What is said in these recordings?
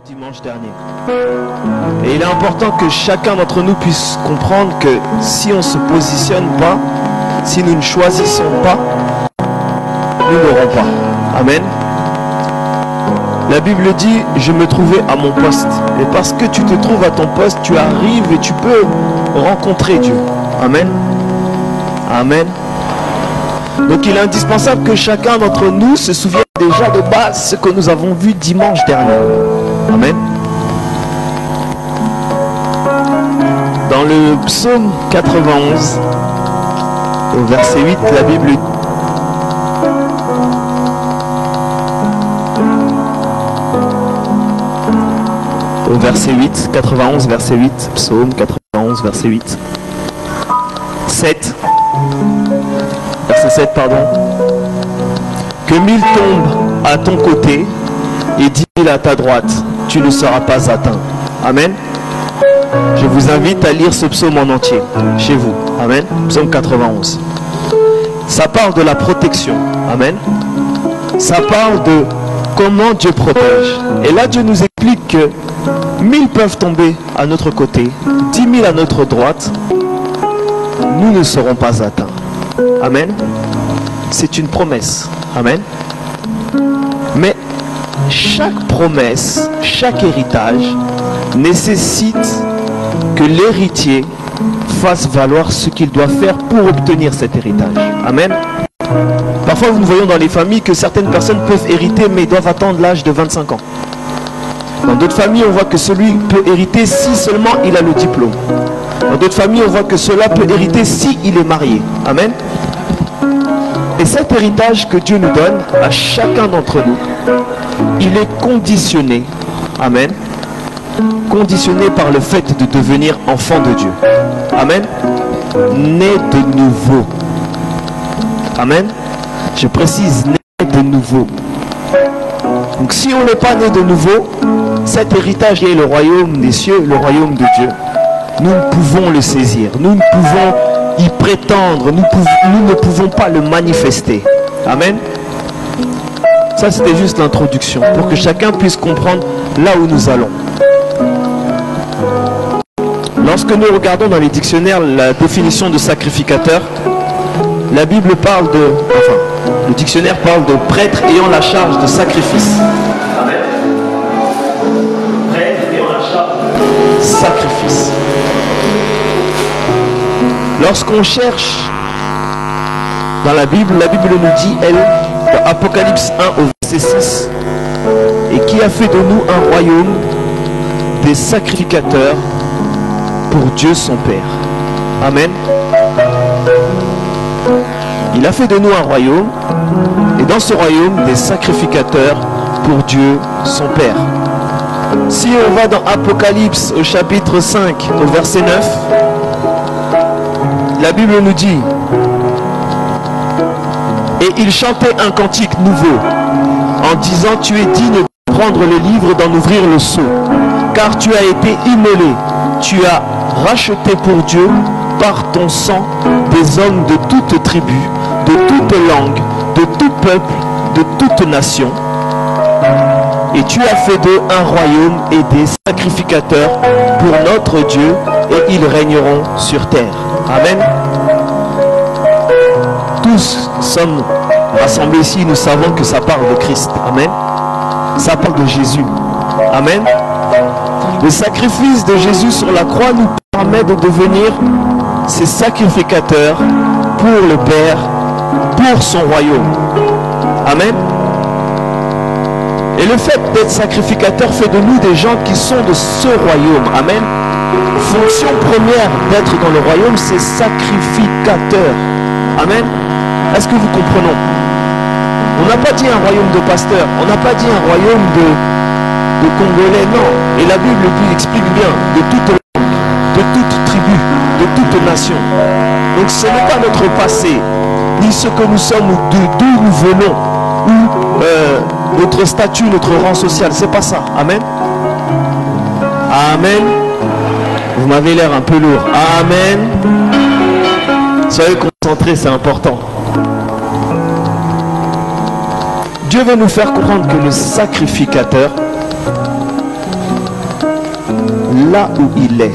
dimanche dernier. Et il est important que chacun d'entre nous puisse comprendre que si on ne se positionne pas, si nous ne choisissons pas, nous n'aurons pas. Amen. La Bible dit, je me trouvais à mon poste. Et parce que tu te trouves à ton poste, tu arrives et tu peux rencontrer Dieu. Amen. Amen. Donc il est indispensable que chacun d'entre nous se souvienne déjà de base ce que nous avons vu dimanche dernier. Amen. Dans le psaume 91, au verset 8, la Bible dit, au verset 8, 91, verset 8, psaume 91, verset 8, 7, verset 7, pardon, que 1000 tombent à ton côté et 10 000 à ta droite, tu ne seras pas atteint. Amen. Je vous invite à lire ce psaume en entier, chez vous. Amen. Psaume 91. Ça parle de la protection. Amen. Ça parle de comment Dieu protège. Et là, Dieu nous explique que 1000 peuvent tomber à notre côté, 10 000 à notre droite, nous ne serons pas atteints. Amen. C'est une promesse. Amen. Mais chaque promesse, chaque héritage nécessite que l'héritier fasse valoir ce qu'il doit faire pour obtenir cet héritage. Amen. Parfois, nous voyons dans les familles que certaines personnes peuvent hériter, mais doivent attendre l'âge de 25 ans. Dans d'autres familles, on voit que celui peut hériter si seulement il a le diplôme. Dans d'autres familles, on voit que cela peut hériter si il est marié. Amen. Et cet héritage que Dieu nous donne à chacun d'entre nous, il est conditionné. Amen. Conditionné par le fait de devenir enfant de Dieu. Amen. Né de nouveau. Amen. Je précise, né de nouveau. Donc si on n'est pas né de nouveau, cet héritage est le royaume des cieux, le royaume de Dieu. Nous ne pouvons le saisir, nous ne pouvons y prétendre, nous ne pouvons pas le manifester. Amen. Ça c'était juste l'introduction, pour que chacun puisse comprendre là où nous allons. Lorsque nous regardons dans les dictionnaires la définition de sacrificateur, la Bible parle de... Enfin, le dictionnaire parle de prêtre ayant la charge de sacrifice. Amen. Prêtre ayant la charge de sacrifice. Lorsqu'on cherche dans la Bible nous dit, elle, dans Apocalypse 1 au verset 6, et qui a fait de nous un royaume des sacrificateurs pour Dieu son Père. Amen. Il a fait de nous un royaume, et dans ce royaume, des sacrificateurs pour Dieu son Père. Si on va dans Apocalypse au chapitre 5, au verset 9, la Bible nous dit, et il chantait un cantique nouveau, en disant, tu es digne de prendre le livre, d'en ouvrir le sceau, car tu as été immolé, tu as racheté pour Dieu par ton sang des hommes de toute tribu, de toute langue, de tout peuple, de toute nation. Et tu as fait d'eux un royaume et des sacrificateurs pour notre Dieu, et ils régneront sur terre. Amen. Tous sommes rassemblés ici, nous savons que ça parle de Christ. Amen. Ça parle de Jésus. Amen. Le sacrifice de Jésus sur la croix nous permet de devenir ces sacrificateurs pour le Père, pour son royaume. Amen. Et le fait d'être sacrificateur fait de nous des gens qui sont de ce royaume. Amen. Fonction première d'être dans le royaume, c'est sacrificateur. Amen. Est-ce que vous comprenez? On n'a pas dit un royaume de pasteurs, on n'a pas dit un royaume de Congolais, non. Et la Bible lui explique bien, de toute langue, de toute tribu, de toute nation. Donc ce n'est pas notre passé, ni ce que nous sommes, ou d'où nous venons, ou notre statut, notre rang social, c'est pas ça. Amen. Amen. Vous m'avez l'air un peu lourd. Amen. Soyez concentrés, c'est important. Dieu veut nous faire comprendre que le sacrificateur là où il est.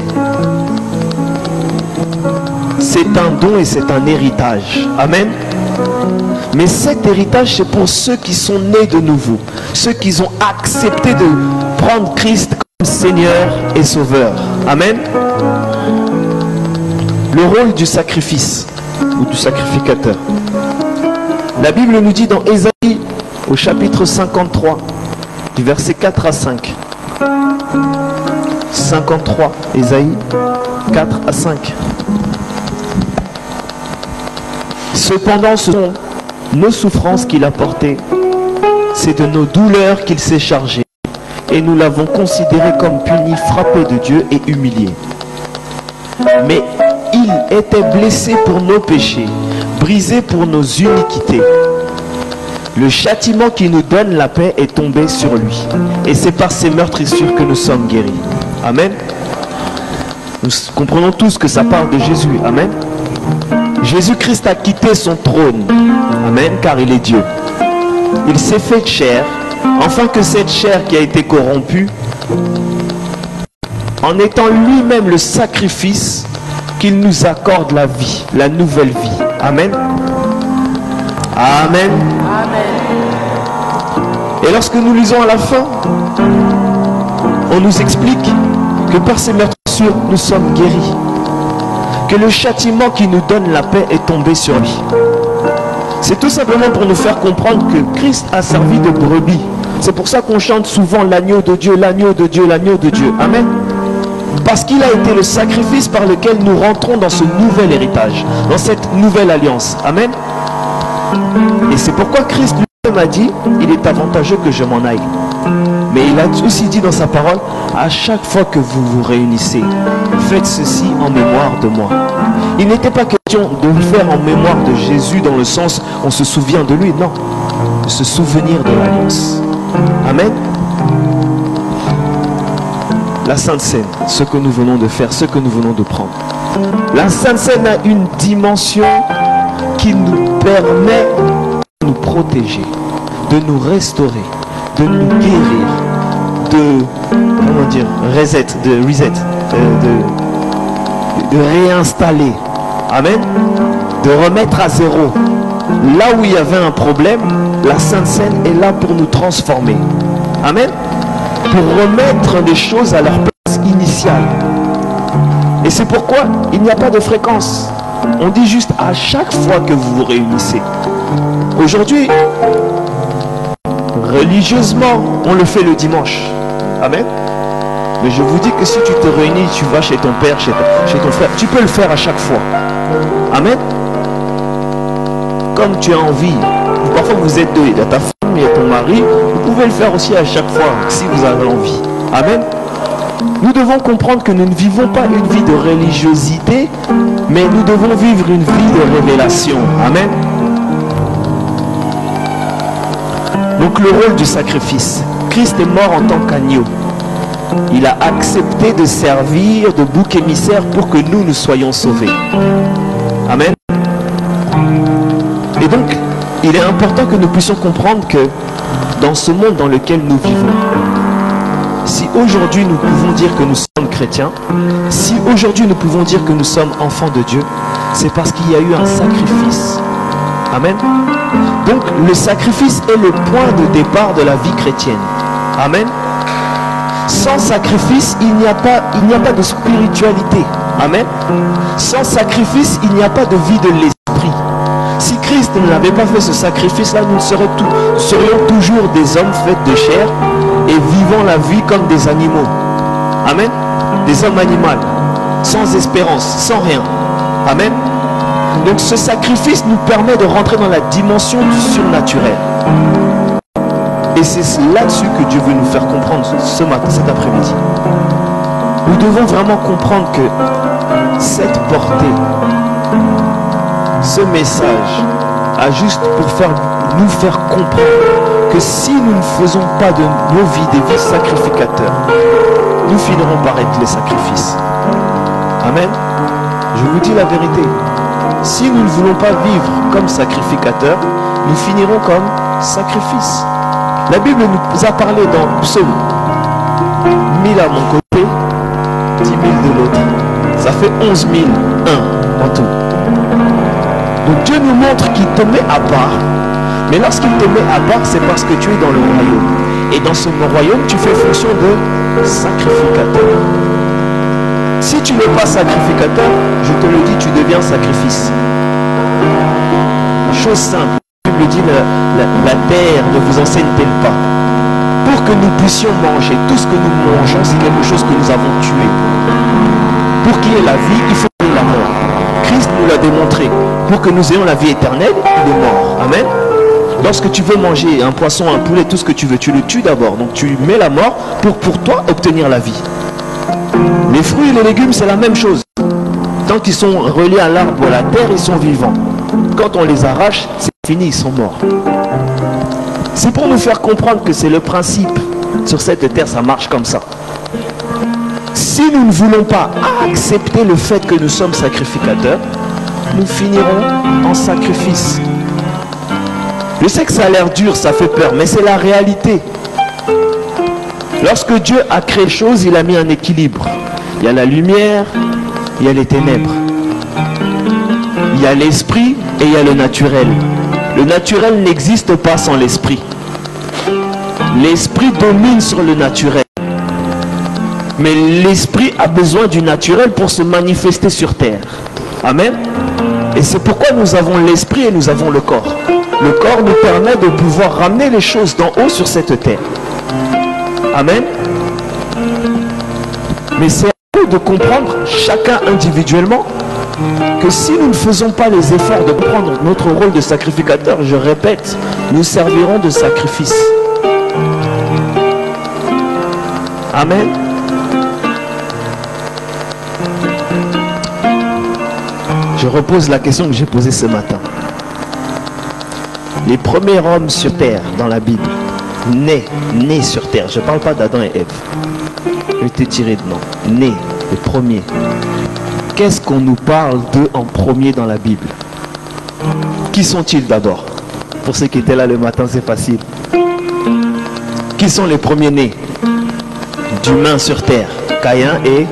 C'est un don et c'est un héritage. Amen. Mais cet héritage, c'est pour ceux qui sont nés de nouveau, ceux qui ont accepté de prendre Christ comme Seigneur et Sauveur. Amen. Le rôle du sacrifice ou du sacrificateur. La Bible nous dit dans Ésaïe au chapitre 53 du verset 4 à 5. 53, Ésaïe 4 à 5. Cependant, ce sont nos souffrances qu'il a portées, c'est de nos douleurs qu'il s'est chargé, et nous l'avons considéré comme puni, frappé de Dieu et humilié. Mais il était blessé pour nos péchés, brisé pour nos iniquités. Le châtiment qui nous donne la paix est tombé sur lui, et c'est par ses meurtrissures que nous sommes guéris. Amen. Nous comprenons tous que ça parle de Jésus. Amen. Jésus-Christ a quitté son trône. Amen, car il est Dieu. Il s'est fait chair, afin que cette chair qui a été corrompue, en étant lui-même le sacrifice, qu'il nous accorde la vie, la nouvelle vie. Amen. Amen. Et lorsque nous lisons à la fin, on nous explique que par ses meurtrissures, nous sommes guéris. Que le châtiment qui nous donne la paix est tombé sur lui. C'est tout simplement pour nous faire comprendre que Christ a servi de brebis. C'est pour ça qu'on chante souvent l'agneau de Dieu, l'agneau de Dieu, l'agneau de Dieu. Amen. Parce qu'il a été le sacrifice par lequel nous rentrons dans ce nouvel héritage, dans cette nouvelle alliance. Amen. Et c'est pourquoi Christ lui-même a dit, il est avantageux que je m'en aille. Mais il a aussi dit dans sa parole, à chaque fois que vous vous réunissez, faites ceci en mémoire de moi. Il n'était pas question de le faire en mémoire de Jésus dans le sens on se souvient de lui, non. De se souvenir de l'alliance. Amen. La Sainte Seine, ce que nous venons de faire, ce que nous venons de prendre. La Sainte Seine a une dimension qui nous permet de nous protéger, de nous restaurer, de nous guérir, de, comment dire, de réinstaller, amen, de remettre à zéro. Là où il y avait un problème, la Sainte Seine est là pour nous transformer, amen, pour remettre les choses à leur place initiale. Et c'est pourquoi il n'y a pas de fréquence. On dit juste à chaque fois que vous vous réunissez. Aujourd'hui, religieusement, on le fait le dimanche. Amen. Mais je vous dis que si tu te réunis, tu vas chez ton père, chez ton frère, tu peux le faire à chaque fois. Amen. Comme tu as envie. Parfois vous êtes deux, il y a ta femme, il y a ton mari. Vous pouvez le faire aussi à chaque fois, si vous avez envie. Amen. Nous devons comprendre que nous ne vivons pas une vie de religiosité, mais nous devons vivre une vie de révélation. Amen. Donc le rôle du sacrifice. Christ est mort en tant qu'agneau. Il a accepté de servir de bouc émissaire pour que nous soyons sauvés. Amen. Et donc, il est important que nous puissions comprendre que dans ce monde dans lequel nous vivons, si aujourd'hui nous pouvons dire que nous sommes chrétiens, si aujourd'hui nous pouvons dire que nous sommes enfants de Dieu, c'est parce qu'il y a eu un sacrifice. Amen. Donc le sacrifice est le point de départ de la vie chrétienne. Amen. Sans sacrifice, il n'y a pas de spiritualité. Amen. Sans sacrifice, il n'y a pas de vie de l'esprit. Si Christ n'avait pas fait ce sacrifice-là, nous serions toujours des hommes faits de chair et vivant la vie comme des animaux. Amen. Des hommes animaux, sans espérance, sans rien. Amen. Donc ce sacrifice nous permet de rentrer dans la dimension du surnaturel. Et c'est là-dessus que Dieu veut nous faire comprendre ce matin, cet après-midi. Nous devons vraiment comprendre que cette portée, ce message, a juste pour nous faire comprendre que si nous ne faisons pas de nos vies des vies sacrificateurs, nous finirons par être les sacrifices. Amen. Je vous dis la vérité. Si nous ne voulons pas vivre comme sacrificateurs, nous finirons comme sacrifices. La Bible nous a parlé dans Psaume 1000 à mon côté. Ça fait 11 001 en tout. Donc Dieu nous montre qu'il te met à part. Mais lorsqu'il te met à part, c'est parce que tu es dans le royaume. Et dans ce royaume, tu fais fonction de sacrificateur. Si tu n'es pas sacrificateur, je te le dis, tu deviens sacrifice. Chose simple. La Bible dit, la terre ne vous enseigne-t-elle pas? Pour que nous puissions manger, tout ce que nous mangeons, c'est quelque chose que nous avons tué. Pour qu'il y ait la vie, il faut qu'il y ait la mort. Christ nous l'a démontré. Pour que nous ayons la vie éternelle, il est mort. Amen. Lorsque tu veux manger un poisson, un poulet, tout ce que tu veux, tu le tues d'abord. Donc tu mets la mort pour toi obtenir la vie. Les fruits et les légumes, c'est la même chose. Tant qu'ils sont reliés à l'arbre ou à la terre, ils sont vivants. Quand on les arrache, c'est fini, ils sont morts. C'est pour nous faire comprendre que c'est le principe. Sur cette terre, ça marche comme ça. Si nous ne voulons pas accepter le fait que nous sommes sacrificateurs, nous finirons en sacrifice. Je sais que ça a l'air dur, ça fait peur, mais c'est la réalité. Lorsque Dieu a créé les choses, il a mis un équilibre. Il y a la lumière, il y a les ténèbres. Il y a l'esprit et il y a le naturel. Le naturel n'existe pas sans l'esprit. L'esprit domine sur le naturel. Mais l'esprit a besoin du naturel pour se manifester sur terre. Amen. Et c'est pourquoi nous avons l'esprit et nous avons le corps. Le corps nous permet de pouvoir ramener les choses d'en haut sur cette terre. Amen. Mais c'est à nous de comprendre, chacun individuellement, que si nous ne faisons pas les efforts de prendre notre rôle de sacrificateur, je répète, nous servirons de sacrifice. Amen. Je repose la question que j'ai posée ce matin. Les premiers hommes sur terre dans la Bible, nés sur terre, je ne parle pas d'Adam et Ève, je t'ai tiré de nom, nés, les premiers. Qu'est-ce qu'on nous parle d'eux en premier dans la Bible? Qui sont-ils d'abord? Pour ceux qui étaient là le matin, c'est facile. Qui sont les premiers-nés d'humains sur terre? Caïn et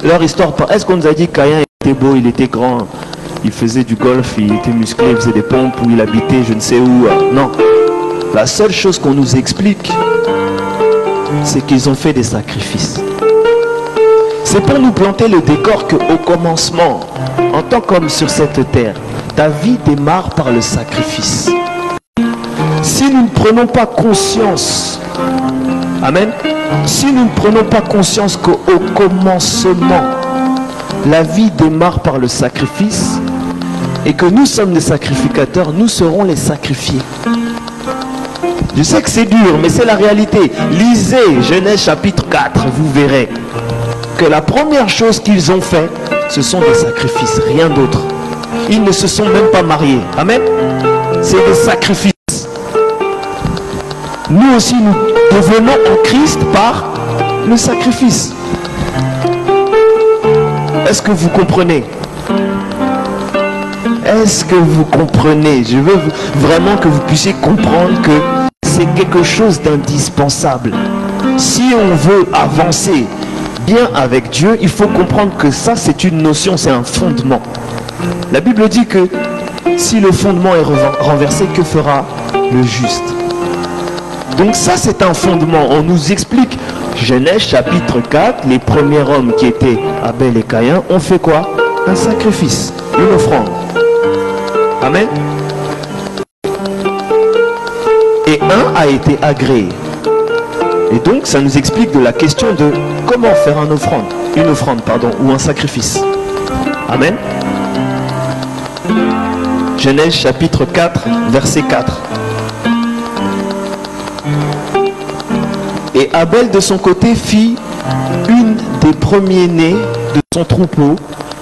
leur histoire. Est-ce qu'on nous a dit que Caïn était beau, il était grand, il faisait du golf, il était musclé, il faisait des pompes, où il habitait je ne sais où? Non. La seule chose qu'on nous explique, c'est qu'ils ont fait des sacrifices. C'est pour nous planter le décor qu'au commencement, en tant qu'homme sur cette terre, ta vie démarre par le sacrifice. Si nous ne prenons pas conscience, amen, si nous ne prenons pas conscience qu'au commencement, la vie démarre par le sacrifice et que nous sommes des sacrificateurs, nous serons les sacrifiés. Je sais que c'est dur, mais c'est la réalité. Lisez Genèse chapitre 4, vous verrez que la première chose qu'ils ont fait, ce sont des sacrifices, rien d'autre. Ils ne se sont même pas mariés. Amen. C'est des sacrifices. Nous aussi, nous devenons en Christ par le sacrifice. Est-ce que vous comprenez? Est-ce que vous comprenez? Je veux vraiment que vous puissiez comprendre que c'est quelque chose d'indispensable. Si on veut avancer bien avec Dieu, il faut comprendre que ça, c'est une notion, c'est un fondement. La Bible dit que si le fondement est renversé, que fera le juste? Donc ça, c'est un fondement. On nous explique, Genèse chapitre 4, les premiers hommes qui étaient Abel et Caïn ont fait quoi? Un sacrifice, une offrande. Amen. Et un a été agréé. Et donc, ça nous explique de la question de comment faire une offrande, ou un sacrifice. Amen. Genèse chapitre 4, verset 4. Et Abel de son côté fit une des premiers-nés de son troupeau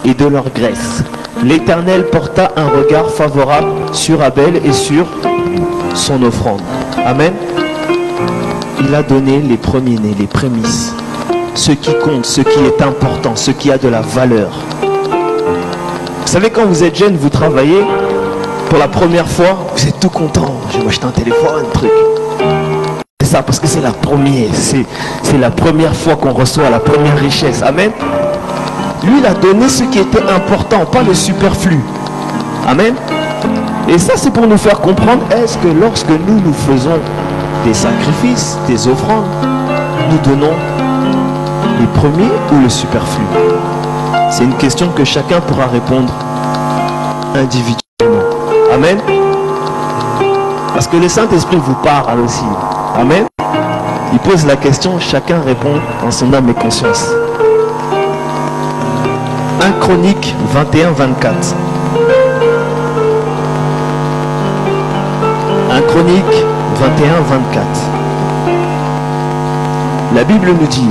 et de leur graisse. L'Éternel porta un regard favorable sur Abel et sur son offrande. Amen. Il a donné les premiers-nés, les prémices. Ce qui compte, ce qui est important, ce qui a de la valeur. Vous savez, quand vous êtes jeune, vous travaillez, pour la première fois, vous êtes tout content. Je vais m'acheter un téléphone, un truc. Ça parce que c'est la première, c'est la première fois qu'on reçoit la première richesse. Amen. Lui, il a donné ce qui était important, pas le superflu. Amen. Et ça, c'est pour nous faire comprendre, est-ce que lorsque nous faisons des sacrifices, des offrandes, nous donnons les premiers ou le superflu? C'est une question que chacun pourra répondre individuellement. Amen. Parce que le Saint-Esprit vous parle aussi. Amen. Il pose la question, chacun répond en son âme et conscience. 1 Chroniques 21-24. 1 Chroniques 21-24. La Bible nous dit,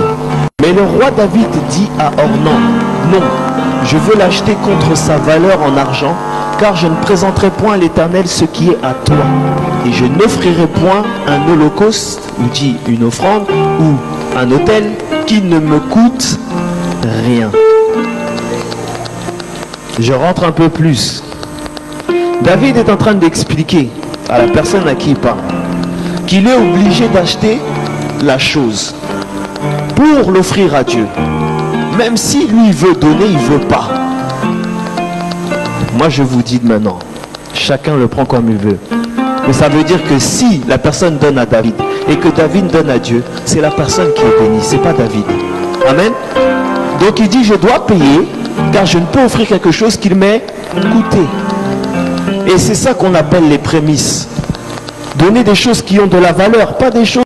mais le roi David dit à Ornan, non, je veux l'acheter contre sa valeur en argent, car je ne présenterai point à l'Éternel ce qui est à toi. Et je n'offrirai point un holocauste, ou dit une offrande, ou un autel qui ne me coûte rien. Je rentre un peu plus. David est en train d'expliquer à la personne à qui il parle qu'il est obligé d'acheter la chose pour l'offrir à Dieu. Même si lui il veut donner, il ne veut pas. Moi je vous dis maintenant, chacun le prend comme il veut. Mais ça veut dire que si la personne donne à David et que David donne à Dieu, c'est la personne qui est bénie, c'est pas David. Amen. Donc il dit, je dois payer car je ne peux offrir quelque chose qui m'est coûté. Et c'est ça qu'on appelle les prémices. Donner des choses qui ont de la valeur, pas des choses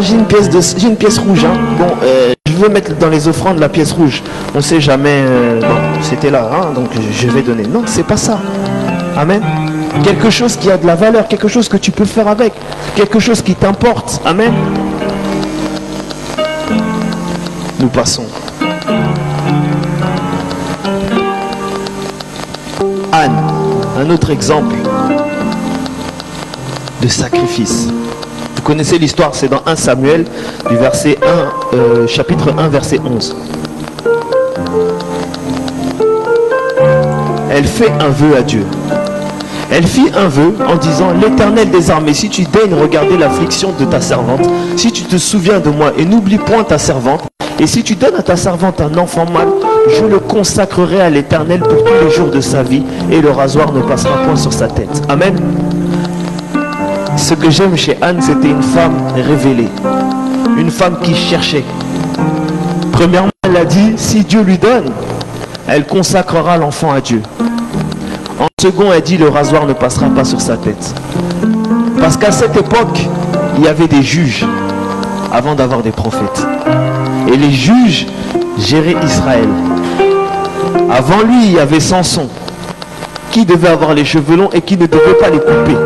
j'ai une pièce rouge. Hein. Bon, je veux mettre dans les offrandes la pièce rouge. On ne sait jamais. Bon, c'était là, hein, donc je vais donner. Non, c'est pas ça. Amen. Quelque chose qui a de la valeur, quelque chose que tu peux faire avec, quelque chose qui t'importe. Amen. Nous passons. Anne, un autre exemple de sacrifice. Vous connaissez l'histoire, c'est dans 1 Samuel, du verset 1, chapitre 1, verset 11. Elle fait un vœu à Dieu. Elle fit un vœu en disant, l'Éternel des armées, si tu daignes regarder l'affliction de ta servante, si tu te souviens de moi et n'oublie point ta servante, et si tu donnes à ta servante un enfant mâle, je le consacrerai à l'Éternel pour tous les jours de sa vie, et le rasoir ne passera point sur sa tête. Amen. Ce que j'aime chez Anne, c'était une femme révélée, une femme qui cherchait. Premièrement, elle a dit, si Dieu lui donne, elle consacrera l'enfant à Dieu. En second, elle dit, le rasoir ne passera pas sur sa tête. Parce qu'à cette époque, il y avait des juges avant d'avoir des prophètes. Et les juges géraient Israël. Avant lui, il y avait Samson, qui devait avoir les cheveux longs et qui ne devait pas les couper.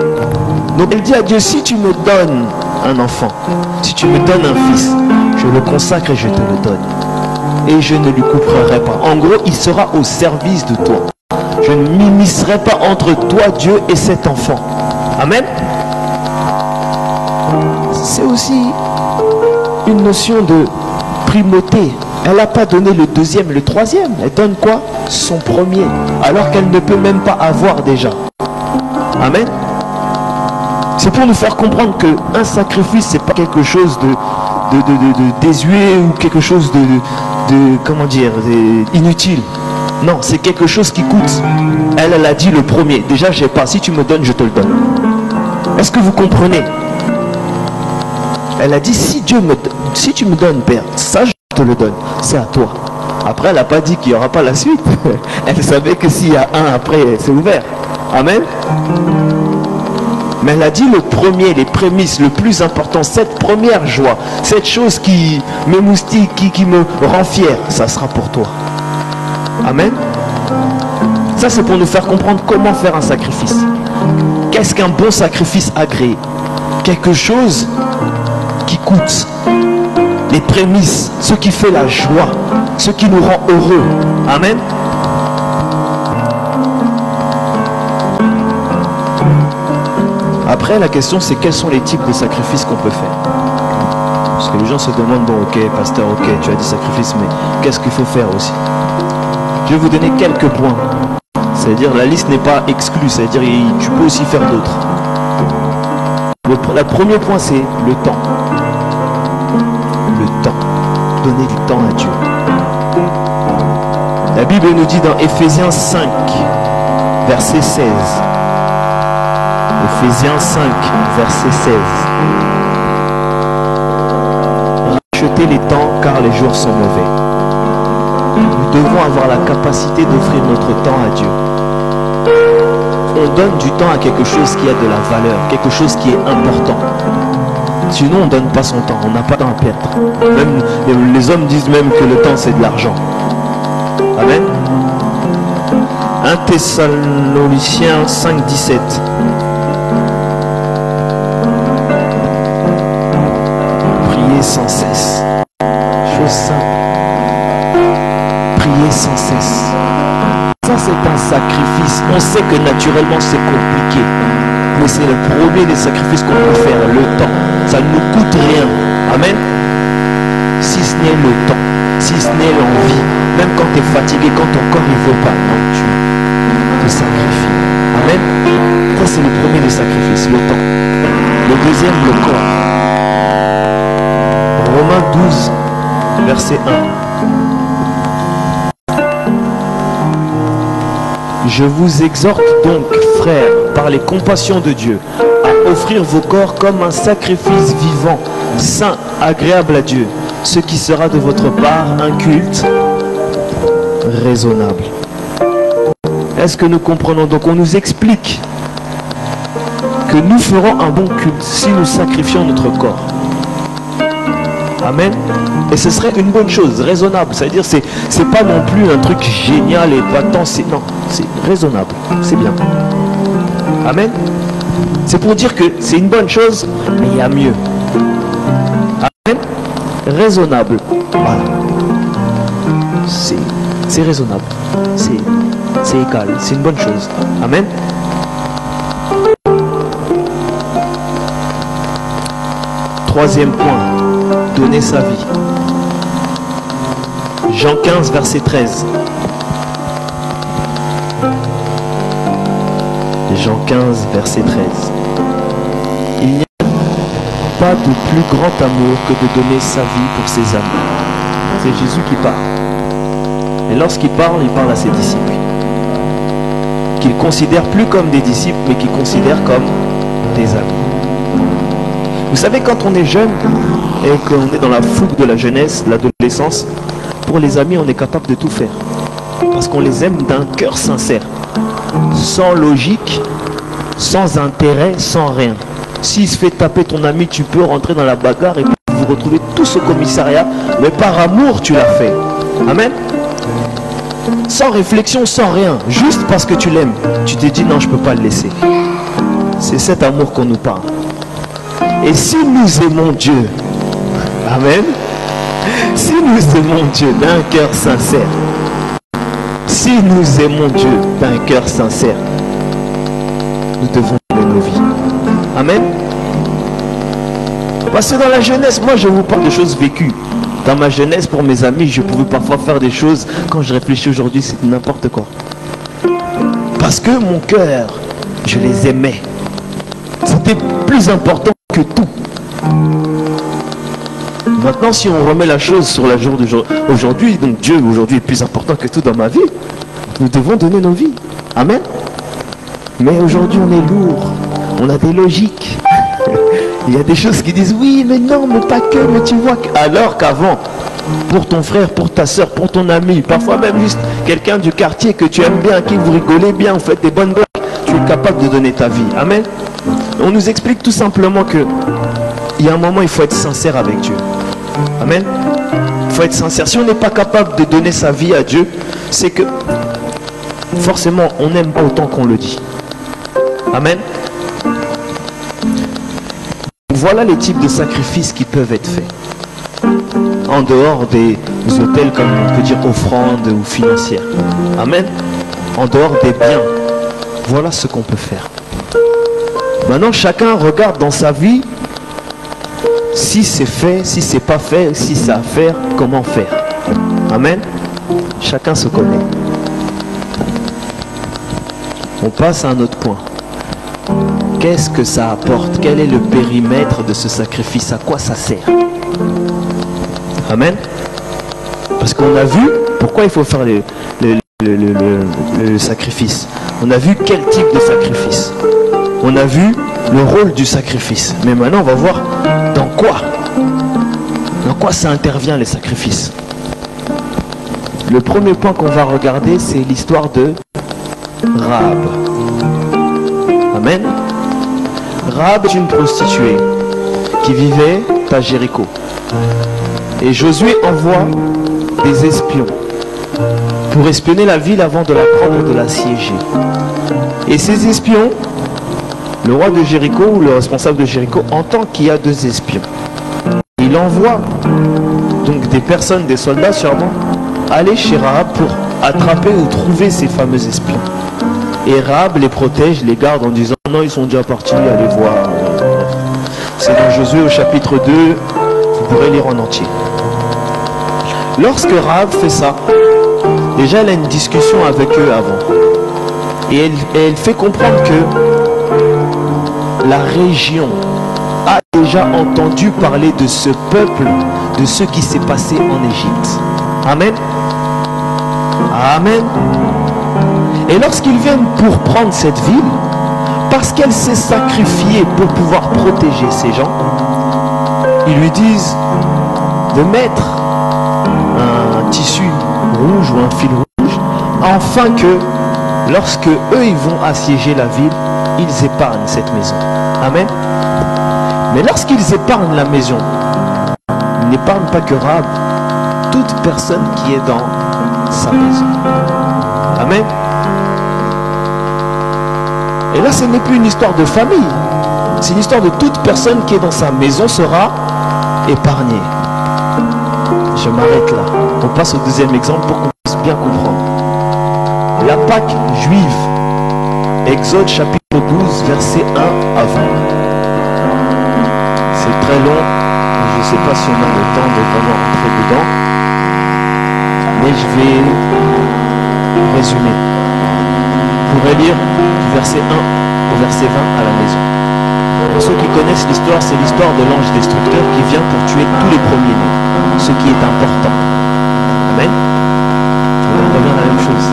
Donc elle dit à Dieu, si tu me donnes un enfant, si tu me donnes un fils, je le consacre et je te le donne. Et je ne lui couperai pas. En gros, il sera au service de toi. Je ne m'immiscerai pas entre toi, Dieu, et cet enfant. Amen. C'est aussi une notion de primauté. Elle n'a pas donné le deuxième, le troisième. Elle donne quoi? Son premier. Alors qu'elle ne peut même pas avoir déjà. Amen. C'est pour nous faire comprendre qu'un sacrifice, c'est pas quelque chose de désuet ou quelque chose de comment dire, inutile. Non, c'est quelque chose qui coûte. Elle a dit le premier. Déjà, j'ai pas. Si tu me donnes, je te le donne. Est-ce que vous comprenez? Elle a dit, si tu me donnes, Père, ça je te le donne. C'est à toi. Après, elle n'a pas dit qu'il n'y aura pas la suite. Elle savait que s'il y a un après, c'est ouvert. Amen. Mais elle a dit le premier, les prémices, le plus important, cette première joie, cette chose qui m'émoustille, qui me rend fier, ça sera pour toi. Amen. Ça, c'est pour nous faire comprendre comment faire un sacrifice. Qu'est-ce qu'un bon sacrifice agréé? Quelque chose qui coûte. Les prémices, ce qui fait la joie, ce qui nous rend heureux. Amen. Après, la question, c'est quels sont les types de sacrifices qu'on peut faire. Parce que les gens se demandent, bon, ok, pasteur, ok, tu as dit sacrifice, mais qu'est-ce qu'il faut faire aussi? Je vais vous donner quelques points. C'est-à-dire, la liste n'est pas exclue, c'est-à-dire, tu peux aussi faire d'autres. Le premier point, c'est le temps. Le temps. donner du temps à Dieu. La Bible nous dit dans Éphésiens 5, verset 16. Éphésiens 5, verset 16. Rachetez les temps car les jours sont mauvais. Nous devons avoir la capacité d'offrir notre temps à Dieu. On donne du temps à quelque chose qui a de la valeur, quelque chose qui est important. Sinon, on ne donne pas son temps, on n'a pas de temps à perdre. Même, les hommes disent même que le temps, c'est de l'argent. Amen. 1 Thessaloniciens 5, 17. Priez sans cesse. Chose simple. Priez sans cesse. Ça, c'est un sacrifice. On sait que naturellement, c'est compliqué. Mais c'est le premier des sacrifices qu'on peut faire, le temps. Ça ne nous coûte rien. Amen. Si ce n'est le temps, si ce n'est l'envie, même quand tu es fatigué, quand ton corps ne veut pas, non, tu te sacrifies. Amen. Ça, c'est le premier des sacrifices, le temps. Le deuxième, le corps. Romains 12, verset 1. Je vous exhorte donc, frères, par les compassions de Dieu, à offrir vos corps comme un sacrifice vivant, saint, agréable à Dieu, ce qui sera de votre part un culte raisonnable. Est-ce que nous comprenons? Donc on nous explique que nous ferons un bon culte si nous sacrifions notre corps. Amen. Et ce serait une bonne chose, raisonnable. C'est-à-dire c'est pas non plus un truc génial et épatant, non, c'est raisonnable, c'est bien. Amen. C'est pour dire que c'est une bonne chose, mais il y a mieux. Amen. Raisonnable. Voilà. C'est raisonnable. C'est égal. C'est une bonne chose. Amen. Troisième point. Donner sa vie. Jean 15, verset 13. Jean 15, verset 13. Il n'y a pas de plus grand amour que de donner sa vie pour ses amis. C'est Jésus qui parle. Et lorsqu'il parle à ses disciples. Qu'il considère plus comme des disciples, mais qu'il considère comme des amis. Vous savez, quand on est jeune et qu'on est dans la fougue de la jeunesse, l'adolescence, pour les amis, on est capable de tout faire. Parce qu'on les aime d'un cœur sincère. Sans logique, sans intérêt, sans rien. S'il se fait taper ton ami, tu peux rentrer dans la bagarre et vous retrouver tous au commissariat, mais par amour tu l'as fait. Amen. Sans réflexion, sans rien, juste parce que tu l'aimes. Tu te dis non, je ne peux pas le laisser. C'est cet amour qu'on nous parle. Et si nous aimons Dieu, amen, si nous aimons Dieu d'un cœur sincère, si nous aimons Dieu d'un cœur sincère, nous devons donner nos vies. Amen. Parce que dans la jeunesse, moi je vous parle de choses vécues. Dans ma jeunesse, pour mes amis, je pouvais parfois faire des choses, quand je réfléchis aujourd'hui, c'est n'importe quoi. Parce que mon cœur, je les aimais. C'était plus important que tout. Maintenant, si on remet la chose sur la jour d'aujourd'hui, donc Dieu aujourd'hui est plus important que tout dans ma vie, nous devons donner nos vies. Amen. Mais aujourd'hui, on est lourd. On a des logiques. Il y a des choses qui disent oui, mais non, mais pas que, mais tu vois. Alors qu'avant, pour ton frère, pour ta soeur, pour ton ami, parfois même juste quelqu'un du quartier que tu aimes bien, qui vous rigolez bien, vous faites des bonnes blagues, tu es capable de donner ta vie. Amen. On nous explique tout simplement que il y a un moment, il faut être sincère avec Dieu. Amen. Il faut être sincère. Si on n'est pas capable de donner sa vie à Dieu, c'est que forcément, on n'aime pas autant qu'on le dit. Amen. Voilà les types de sacrifices qui peuvent être faits. En dehors des hôtels, comme on peut dire, offrandes ou financières. Amen. En dehors des biens. Voilà ce qu'on peut faire. Maintenant, chacun regarde dans sa vie si c'est fait, si c'est pas fait, si c'est à faire, comment faire. Amen. Chacun se connaît. On passe à un autre point. Qu'est-ce que ça apporte? Quel est le périmètre de ce sacrifice? À quoi ça sert? Amen. Parce qu'on a vu pourquoi il faut faire le sacrifice. On a vu quel type de sacrifice. On a vu le rôle du sacrifice. Mais maintenant, on va voir dans quoi ça intervient les sacrifices. Le premier point qu'on va regarder, c'est l'histoire de Rahab. Amen. Rahab est une prostituée qui vivait à Jéricho. Et Josué envoie des espions pour espionner la ville avant de la prendre et de la siéger. Et ces espions, le roi de Jéricho ou le responsable de Jéricho entend qu'il y a 2 espions. Il envoie donc des personnes, des soldats sûrement, aller chez Rahab pour attraper ou trouver ces fameux espions. Et Rahab les protège, les garde en disant non, ils sont déjà partis, allez voir. C'est dans Josué au chapitre 2, vous pourrez lire en entier. Lorsque Rahab fait ça, déjà elle a une discussion avec eux avant. Et elle fait comprendre que la région a déjà entendu parler de ce peuple, de ce qui s'est passé en Égypte. Amen. Amen. Et lorsqu'ils viennent pour prendre cette ville, parce qu'elle s'est sacrifiée pour pouvoir protéger ces gens, ils lui disent de mettre un tissu rouge ou un fil rouge, afin que lorsque eux ils vont assiéger la ville, ils épargnent cette maison. Amen. Mais lorsqu'ils épargnent la maison, ils n'épargnent pas que Rahab, toute personne qui est dans sa maison. Amen. Et là, ce n'est plus une histoire de famille. C'est une histoire de toute personne qui est dans sa maison sera épargnée. Je m'arrête là. On passe au deuxième exemple pour qu'on puisse bien comprendre. La Pâque juive. Exode chapitre 12, verset 1 à 20. C'est très long. Je ne sais pas si on a le temps de vraiment rentrer dedans. Mais je vais résumer. Vous pourrez lire du verset 1 au verset 20 à la maison. Pour ceux qui connaissent l'histoire, c'est l'histoire de l'ange destructeur qui vient pour tuer tous les premiers-nés, ce qui est important. Amen. On revient à la même chose.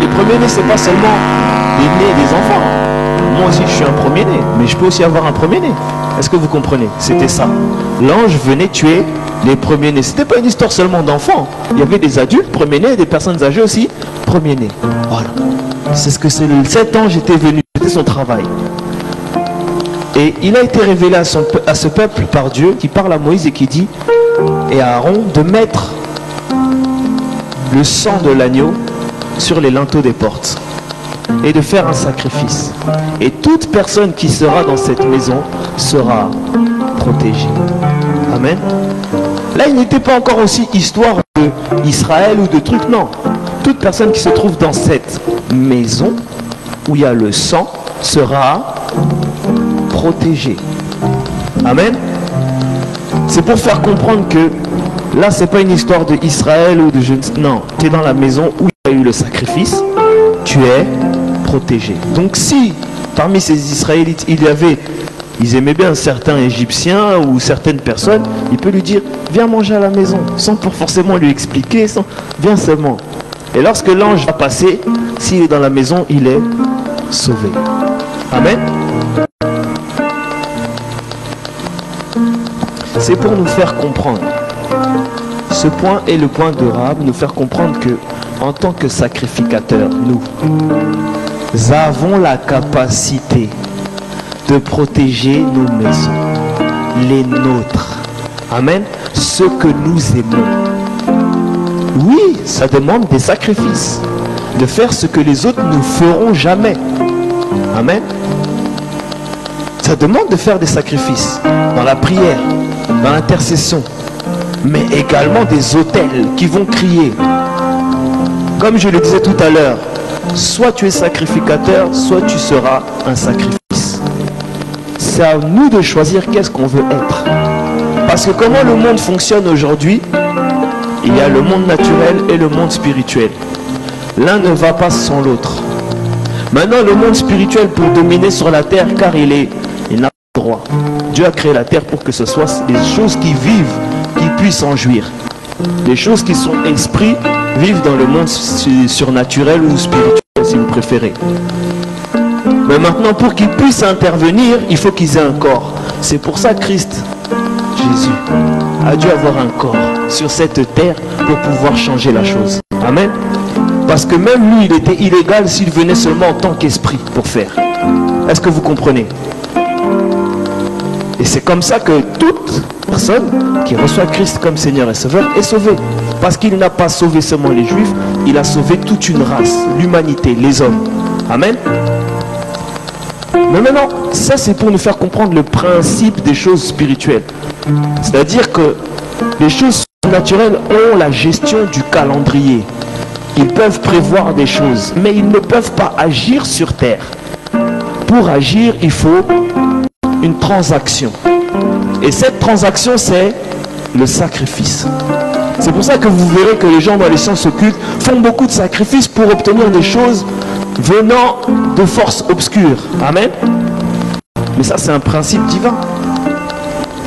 Les premiers-nés, ce n'est pas seulement les nés des enfants. Moi aussi, je suis un premier-né, mais je peux aussi avoir un premier-né. Est-ce que vous comprenez? C'était ça. L'ange venait tuer les premiers-nés. Ce n'était pas une histoire seulement d'enfants. Il y avait des adultes premiers-nés et des personnes âgées aussi premiers-nés. Voilà. C'est ce que cet ange était venu. C'était son travail. Et il a été révélé à ce peuple par Dieu qui parle à Moïse et qui dit et à Aaron de mettre le sang de l'agneau sur les linteaux des portes et de faire un sacrifice. Et toute personne qui sera dans cette maison sera protégée. Amen. Là, il n'était pas encore aussi histoire d'Israël ou de trucs, non. Toute personne qui se trouve dans cette maison où il y a le sang sera protégée. Amen. C'est pour faire comprendre que là, c'est pas une histoire d'Israël ou de je... Non, tu es dans la maison où il y a eu le sacrifice, tu es protégé. Donc si parmi ces Israélites, ils aimaient bien certains Égyptiens ou certaines personnes, il peut lui dire, viens manger à la maison, sans pour forcément lui expliquer, viens seulement. Et lorsque l'ange va passer, s'il est dans la maison, il est sauvé. Amen. C'est pour nous faire comprendre. Ce point est le point de Rahab, nous faire comprendre que, en tant que sacrificateurs, nous avons la capacité de protéger nos maisons, les nôtres. Amen. Ce que nous aimons. Oui, ça demande des sacrifices, de faire ce que les autres ne feront jamais. Amen. Ça demande de faire des sacrifices dans la prière, dans l'intercession, mais également des autels qui vont crier. Comme je le disais tout à l'heure, soit tu es sacrificateur, soit tu seras un sacrifice. C'est à nous de choisir qu'est-ce qu'on veut être. Parce que comment le monde fonctionne aujourd'hui, il y a le monde naturel et le monde spirituel. L'un ne va pas sans l'autre. Maintenant, le monde spirituel peut dominer sur la terre car il n'a pas le droit. Dieu a créé la terre pour que ce soit les choses qui vivent, qui puissent en jouir. Les choses qui sont esprit vivent dans le monde surnaturel ou spirituel, si vous préférez. Mais maintenant, pour qu'ils puissent intervenir, il faut qu'ils aient un corps. C'est pour ça que Christ, Jésus, a dû avoir un corps sur cette terre pour pouvoir changer la chose. Amen. Parce que même lui, il était illégal s'il venait seulement en tant qu'esprit pour faire. Est-ce que vous comprenez? Et c'est comme ça que toute personne qui reçoit Christ comme Seigneur et Sauveur est sauvée. Parce qu'il n'a pas sauvé seulement les Juifs, il a sauvé toute une race, l'humanité, les hommes. Amen. Mais maintenant, ça c'est pour nous faire comprendre le principe des choses spirituelles. C'est-à-dire que les choses naturelles ont la gestion du calendrier. Ils peuvent prévoir des choses, mais ils ne peuvent pas agir sur terre. Pour agir, il faut une transaction. Et cette transaction, c'est le sacrifice. C'est pour ça que vous verrez que les gens dans les sciences occultes font beaucoup de sacrifices pour obtenir des choses venant de forces obscures. Amen. Mais ça, c'est un principe divin.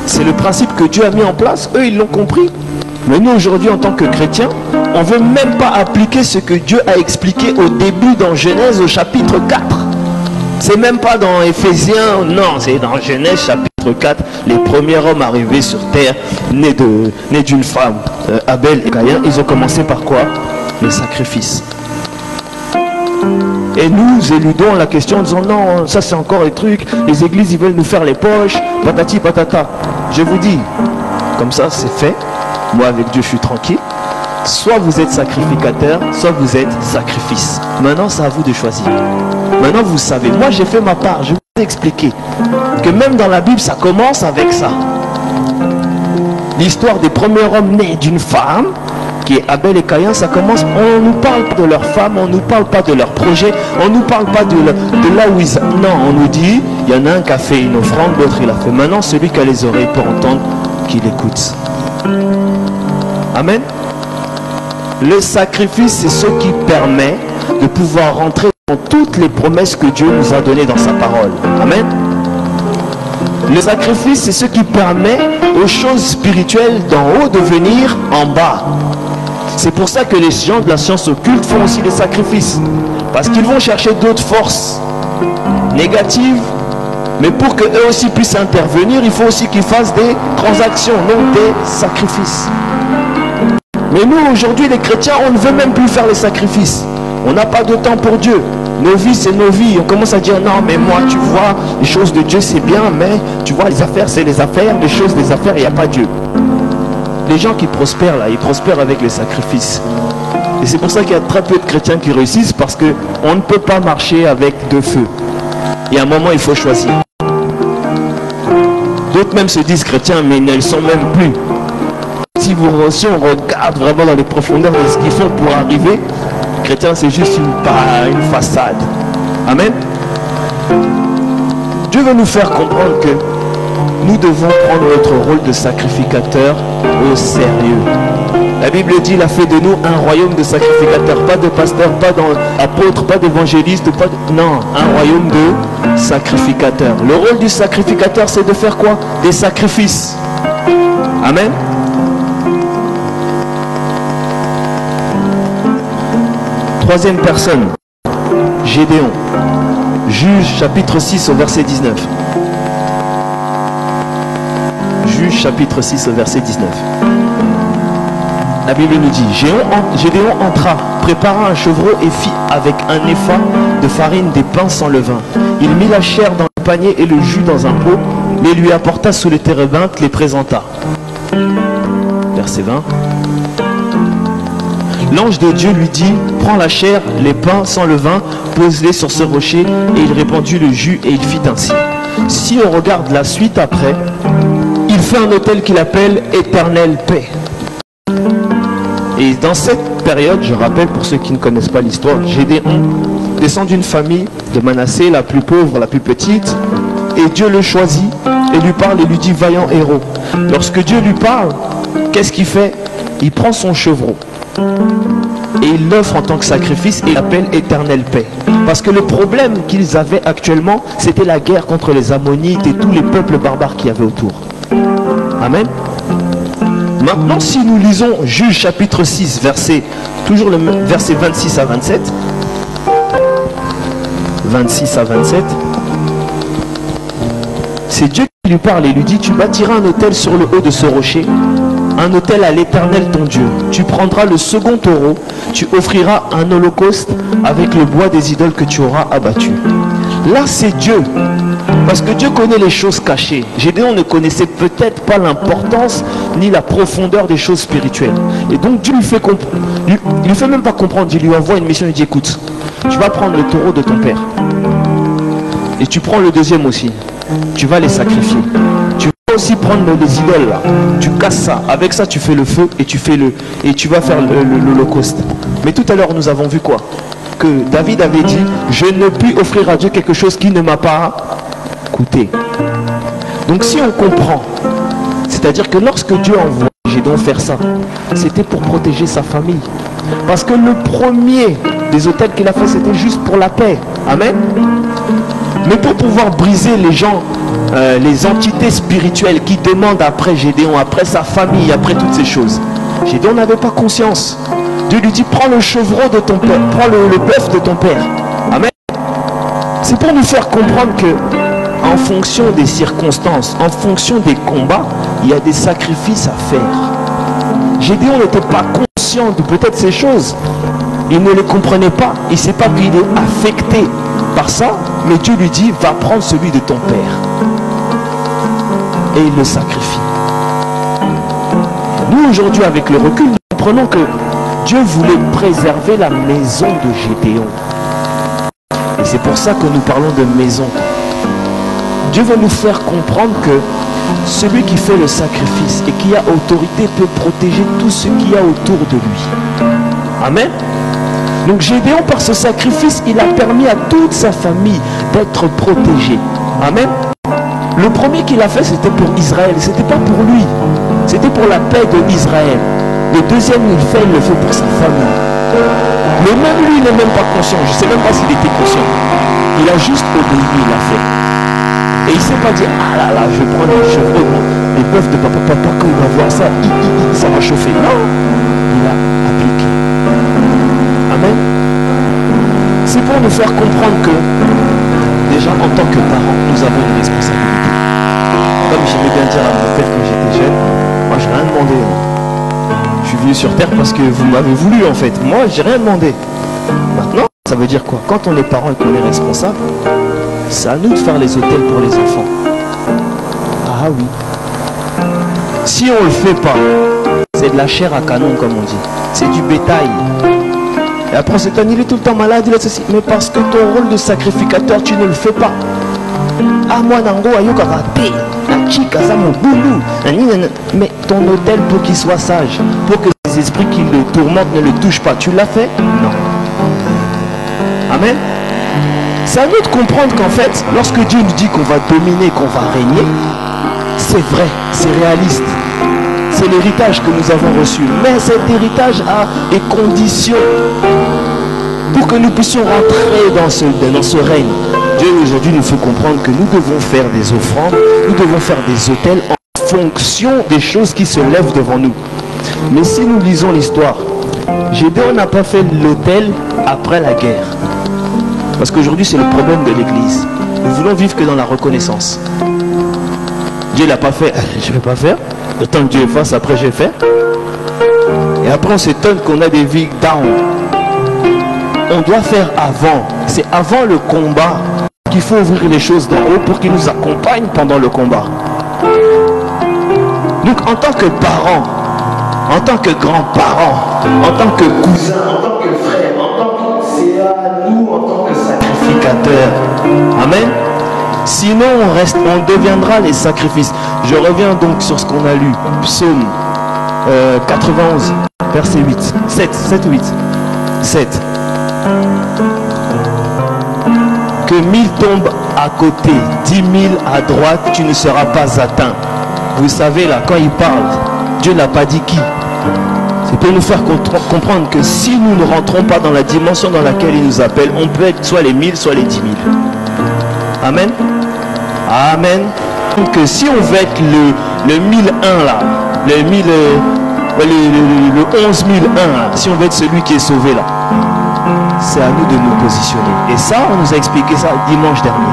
C'est le principe que Dieu a mis en place. Eux, ils l'ont compris. Mais nous, aujourd'hui, en tant que chrétiens, on ne veut même pas appliquer ce que Dieu a expliqué au début dans Genèse au chapitre 4. C'est même pas dans Éphésiens, non, c'est dans Genèse chapitre 4, les premiers hommes arrivés sur terre, nés d'une femme, Abel et Caïn, ils ont commencé par quoi? Les sacrifices. Et nous éludons la question en disant non, ça c'est encore les trucs, les églises ils veulent nous faire les poches, patati patata. Je vous dis, comme ça c'est fait, moi avec Dieu je suis tranquille. Soit vous êtes sacrificateur, soit vous êtes sacrifice. Maintenant c'est à vous de choisir. Maintenant vous savez, moi j'ai fait ma part, je vous ai expliqué que même dans la Bible ça commence avec ça. L'histoire des premiers hommes nés d'une femme, qui est Abel et Caïn, ça commence, on ne nous parle pas de leur femme, on ne nous parle pas de leur projet, on ne nous parle pas de là où ils... Non, on nous dit, il y en a un qui a fait une offrande, l'autre il a fait. Maintenant celui qui a les oreilles pour entendre, qu'il écoute. Amen. Le sacrifice, c'est ce qui permet de pouvoir rentrer dans toutes les promesses que Dieu nous a données dans sa parole. Amen. Le sacrifice, c'est ce qui permet aux choses spirituelles d'en haut de venir en bas. C'est pour ça que les gens de la science occulte font aussi des sacrifices. Parce qu'ils vont chercher d'autres forces négatives. Mais pour qu'eux aussi puissent intervenir, il faut aussi qu'ils fassent des transactions, non des sacrifices. Mais nous, aujourd'hui, les chrétiens, on ne veut même plus faire les sacrifices. On n'a pas de temps pour Dieu. Nos vies, c'est nos vies. On commence à dire, non, mais moi, tu vois, les choses de Dieu, c'est bien, mais tu vois, les affaires, c'est les affaires. Les choses, les affaires, il n'y a pas Dieu. Les gens qui prospèrent, là, ils prospèrent avec les sacrifices. Et c'est pour ça qu'il y a très peu de chrétiens qui réussissent, parce qu'on ne peut pas marcher avec deux feux. Et à un moment, il faut choisir. D'autres même se disent chrétiens, mais ils ne le sont même plus. Si on regarde vraiment dans les profondeurs de ce qu'ils font pour arriver, chrétien c'est juste une façade. Amen. Dieu veut nous faire comprendre que nous devons prendre notre rôle de sacrificateur au sérieux. La Bible dit, il a fait de nous un royaume de sacrificateurs, pas de pasteurs, pas d'apôtres, pas d'évangélistes, non, un royaume de sacrificateurs. Le rôle du sacrificateur, c'est de faire quoi? Des sacrifices. Amen. Troisième personne, Gédéon, Juge chapitre 6 au verset 19. Juge chapitre 6 au verset 19. La Bible nous dit, Gédéon entra, prépara un chevreau et fit avec un épha de farine des pains sans levain. Il mit la chair dans le panier et le jus dans un pot, les lui apporta sous les térébintes, les présenta. Verset 20. L'ange de Dieu lui dit, prends la chair, les pains sans levain, pose-les sur ce rocher, et il répandit le jus et il fit ainsi. Si on regarde la suite après, il fait un autel qu'il appelle Éternelle Paix. Et dans cette période, je rappelle pour ceux qui ne connaissent pas l'histoire, Gédéon descend d'une famille de Manassé, la plus pauvre, la plus petite, et Dieu le choisit et lui parle et lui dit vaillant héros. Lorsque Dieu lui parle, qu'est-ce qu'il fait? Il prend son chevreau et il l'offre en tant que sacrifice et l'appelle Éternelle Paix. Parce que le problème qu'ils avaient actuellement, c'était la guerre contre les Ammonites et tous les peuples barbares qu'il y avait autour. Amen. Maintenant, si nous lisons Juge chapitre 6, toujours le verset 26 à 27. 26 à 27. C'est Dieu qui lui parle et lui dit: tu bâtiras un autel sur le haut de ce rocher, un autel à l'Éternel ton Dieu. Tu prendras le second taureau, tu offriras un holocauste avec le bois des idoles que tu auras abattu. Là, c'est Dieu. Parce que Dieu connaît les choses cachées. Gédéon ne connaissait peut-être pas l'importance ni la profondeur des choses spirituelles. Et donc Dieu lui fait même pas comprendre. Il lui envoie une mission. Il dit: écoute, tu vas prendre le taureau de ton père. Et tu prends le deuxième aussi. Tu vas les sacrifier. Tu vas aussi prendre les idoles là. Tu casses ça. Avec ça, tu fais le feu et tu vas faire l'holocauste. Mais tout à l'heure, nous avons vu quoi? Que David avait dit: je ne puis offrir à Dieu quelque chose qui ne m'a pas coûté. Donc si on comprend, c'est-à-dire que lorsque Dieu envoie Gédéon faire ça, c'était pour protéger sa famille. Parce que le premier des autels qu'il a fait, c'était juste pour la paix. Amen. Mais pour pouvoir briser les gens, les entités spirituelles qui demandent après Gédéon, après sa famille, après toutes ces choses, Gédéon n'avait pas conscience. Dieu lui dit: prends le chevreau de ton père, prends le bœuf de ton père. Amen. C'est pour nous faire comprendre que en fonction des circonstances, en fonction des combats, il y a des sacrifices à faire. Gédéon n'était pas conscient de peut-être ces choses. Il ne les comprenait pas. Il ne sait pas qu'il est affecté par ça. Mais Dieu lui dit: va prendre celui de ton père. Et il le sacrifie. Nous aujourd'hui, avec le recul, nous comprenons que Dieu voulait préserver la maison de Gédéon. Et c'est pour ça que nous parlons de maison. Dieu veut nous faire comprendre que celui qui fait le sacrifice et qui a autorité peut protéger tout ce qu'il y a autour de lui. Amen. Donc Gédéon, par ce sacrifice, il a permis à toute sa famille d'être protégée. Amen. Le premier qu'il a fait, c'était pour Israël. C'était pas pour lui. C'était pour la paix de Israël. Le deuxième, il le fait pour sa famille. Mais même lui, il n'est même pas conscient. Je ne sais même pas s'il était conscient. Il a juste obéi, il l'a fait. Et il ne s'est pas dit: ah là là, je vais prendre les cheveux, les bœufs de papa, quand il va voir ça, ça va chauffer. Non, il a appliqué. Amen. C'est pour nous faire comprendre que, déjà en tant que parents, nous avons une responsabilité. Comme j'aimais bien dire à mon père quand j'étais jeune, moi je n'ai rien demandé. Je suis venu sur terre parce que vous m'avez voulu en fait. Moi, j'ai rien demandé. Maintenant, ça veut dire quoi? Quand on est parent et qu'on est responsable, c'est à nous de faire les autels pour les enfants. Ah oui. Si on ne le fait pas, c'est de la chair à canon comme on dit. C'est du bétail. Et après c'est il est tout le temps malade, il a ceci. Mais parce que ton rôle de sacrificateur, tu ne le fais pas. Ah moi nango ayoka raté. Mais ton autel pour qu'il soit sage, pour que les esprits qui le tourmentent ne le touchent pas, tu l'as fait? Non. Amen. C'est à nous de comprendre qu'en fait, lorsque Dieu nous dit qu'on va dominer, qu'on va régner, c'est vrai, c'est réaliste. C'est l'héritage que nous avons reçu. Mais cet héritage a des conditions pour que nous puissions rentrer dans ce règne. Dieu aujourd'hui nous fait comprendre que nous devons faire des offrandes, nous devons faire des autels en fonction des choses qui se lèvent devant nous. Mais si nous lisons l'histoire, Gédéon n'a pas fait l'autel après la guerre. Parce qu'aujourd'hui c'est le problème de l'église. Nous voulons vivre que dans la reconnaissance. Dieu l'a pas fait, je ne vais pas faire. Le temps que Dieu fasse, après je vais faire. Et après on s'étonne qu'on a des vies down. On doit faire avant. C'est avant le combat qu'il faut ouvrir les choses d'en haut pour qu'il nous accompagne pendant le combat. Donc en tant que parents, en tant que grands-parents, en tant que cousins, en tant que frères, c'est à nous en tant que sacrificateurs. Amen. Sinon on deviendra les sacrifices. Je reviens donc sur ce qu'on a lu. Psaume 91, verset 8. 7 ou 8. 7. Que 1000 tombent à côté, 10 000 à droite, tu ne seras pas atteint. Vous savez là, quand il parle, Dieu n'a pas dit qui. C'est pour nous faire comprendre que si nous ne rentrons pas dans la dimension dans laquelle il nous appelle, on peut être soit les 1000, soit les 10 000. Amen. Amen. Donc si on veut être le 1001 là, le le 11 001, si on veut être celui qui est sauvé là, c'est à nous de nous positionner. Et ça, on nous a expliqué ça dimanche dernier.